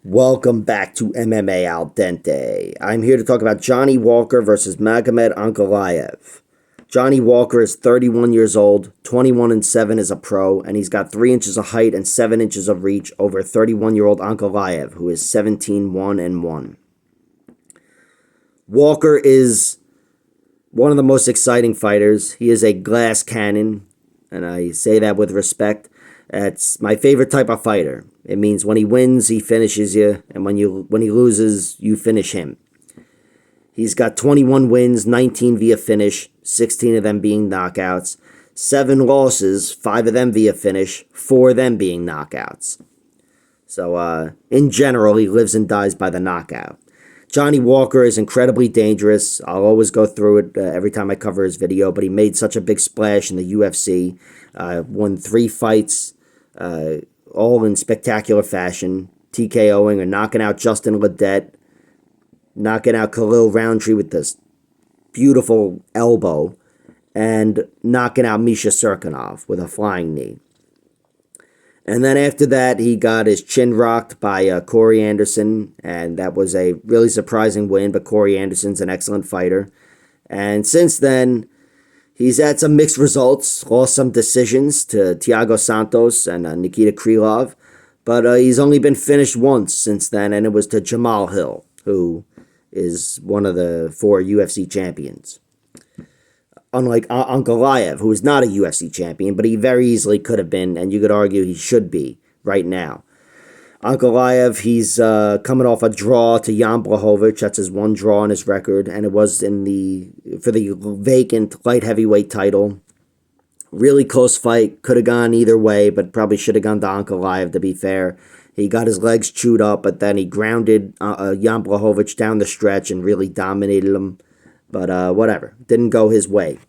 Welcome back to MMA Al Dente. I'm here to talk about Johnny Walker versus Magomed Ankalaev. Johnny Walker is 31 years old, 21-7 as a pro, and he's got 3 inches of height and 7 inches of reach over 31-year-old Ankalaev, who is 17-1-1. Walker is one of the most exciting fighters. He is a glass cannon, and I say that with respect. That's my favorite type of fighter. It means when he wins, he finishes you, and when he loses, you finish him. He's got 21 wins, 19 via finish, 16 of them being knockouts, 7 losses, 5 of them via finish, 4 of them being knockouts. So, in general, he lives and dies by the knockout. Johnny Walker is incredibly dangerous. I'll always go through it every time I cover his video, but he made such a big splash in the UFC. Won 3 fights, all in spectacular fashion. TKOing or knocking out Justin Ledet, knocking out Khalil Roundtree with this beautiful elbow, and knocking out Misha Serkinov with a flying knee. And then after that, he got his chin rocked by Corey Anderson, and that was a really surprising win, but Corey Anderson's an excellent fighter. And since then, he's had some mixed results, lost some decisions to Thiago Santos and Nikita Krylov, but he's only been finished once since then, and it was to Jamal Hill, who is one of the 4 UFC champions. Unlike Ankalaev, who is not a UFC champion, but he very easily could have been, and you could argue he should be right now. Ankalaev, he's coming off a draw to Jan Blachowicz. That's his one draw on his record, and it was for the vacant light heavyweight title. Really close fight. Could have gone either way, but probably should have gone to Ankalaev, to be fair. He got his legs chewed up, but then he grounded Jan Blachowicz down the stretch and really dominated him. But whatever. Didn't go his way.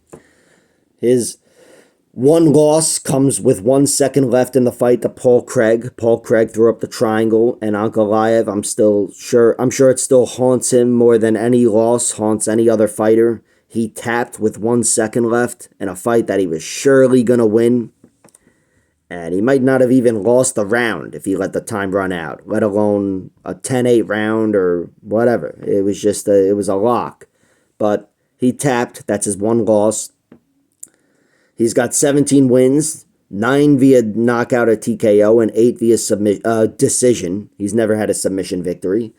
His one loss comes with 1 second left in the fight to Paul Craig. Paul Craig threw up the triangle, and Ankalaev, I'm sure it still haunts him more than any loss haunts any other fighter. He tapped with 1 second left in a fight that he was surely going to win. And he might not have even lost the round if he let the time run out, let alone a 10-8 round or whatever. It was just it was a lock. But he tapped. That's his one loss. He's got 17 wins, 9 via knockout or TKO, and 8 via decision. He's never had a submission victory.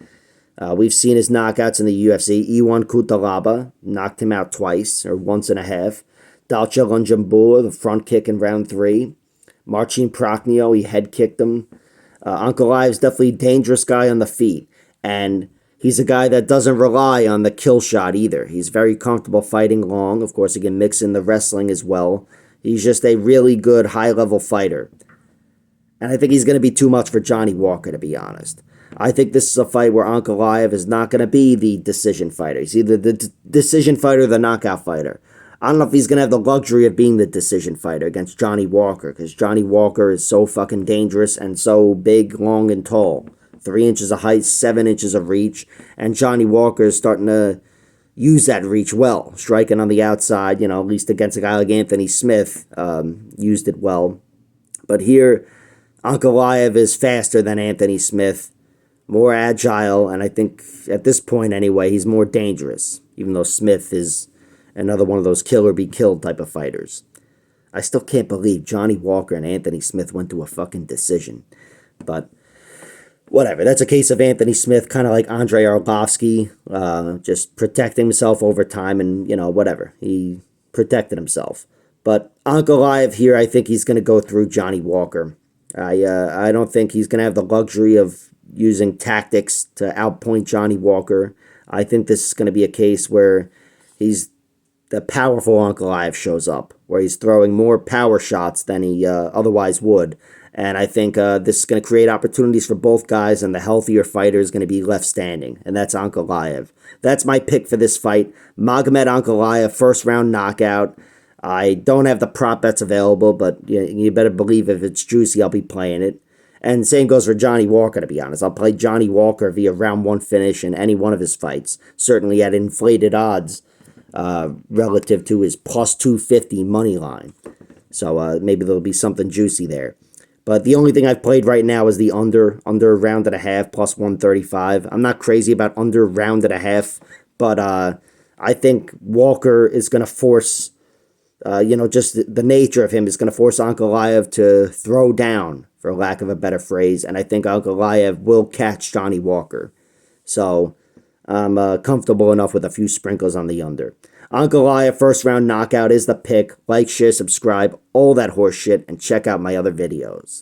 We've seen his knockouts in the UFC. Iwan Kutalaba knocked him out twice, or once and a half. Dalcha Lunjambur, the front kick in round 3. Marcin Prachnio, he head kicked him. Ankalaev's definitely a dangerous guy on the feet. And he's a guy that doesn't rely on the kill shot either. He's very comfortable fighting long. Of course, he can mix in the wrestling as well. He's just a really good high-level fighter. And I think he's going to be too much for Johnny Walker, to be honest. I think this is a fight where Ankalaev is not going to be the decision fighter. He's either the decision fighter or the knockout fighter. I don't know if he's going to have the luxury of being the decision fighter against Johnny Walker, because Johnny Walker is so fucking dangerous and so big, long, and tall. 3 inches of height, 7 inches of reach, and Johnny Walker is starting to use that reach well, striking on the outside, at least against a guy like Anthony Smith, used it well. But here, Ankalaev is faster than Anthony Smith, more agile, and I think, at this point anyway, he's more dangerous, even though Smith is another one of those kill or be killed type of fighters. I still can't believe Johnny Walker and Anthony Smith went to a fucking decision, but whatever. That's a case of Anthony Smith, kind of like Andrei Arlovsky, just protecting himself over time and, whatever. He protected himself. But Ankalaev here, I think he's going to go through Johnny Walker. I don't think he's going to have the luxury of using tactics to outpoint Johnny Walker. I think this is going to be a case where the powerful Ankalaev shows up, where he's throwing more power shots than he otherwise would. And I think this is going to create opportunities for both guys, and the healthier fighter is going to be left standing, and that's Ankalaev. That's my pick for this fight. Magomed Ankalaev, first round knockout. I don't have the prop bets available, but you better believe if it's juicy, I'll be playing it. And same goes for Johnny Walker, to be honest. I'll play Johnny Walker via round 1 finish in any one of his fights, certainly at inflated odds relative to his plus 250 money line. So maybe there'll be something juicy there. But the only thing I've played right now is the under a round and a half plus 135. I'm not crazy about under round and a half, but I think Walker is going to force, just the nature of him is going to force Ankalaev to throw down, for lack of a better phrase. And I think Ankalaev will catch Johnny Walker. So I'm comfortable enough with a few sprinkles on the under. Ankalaev first round knockout is the pick. Like, share, subscribe, all that horse shit, and check out my other videos.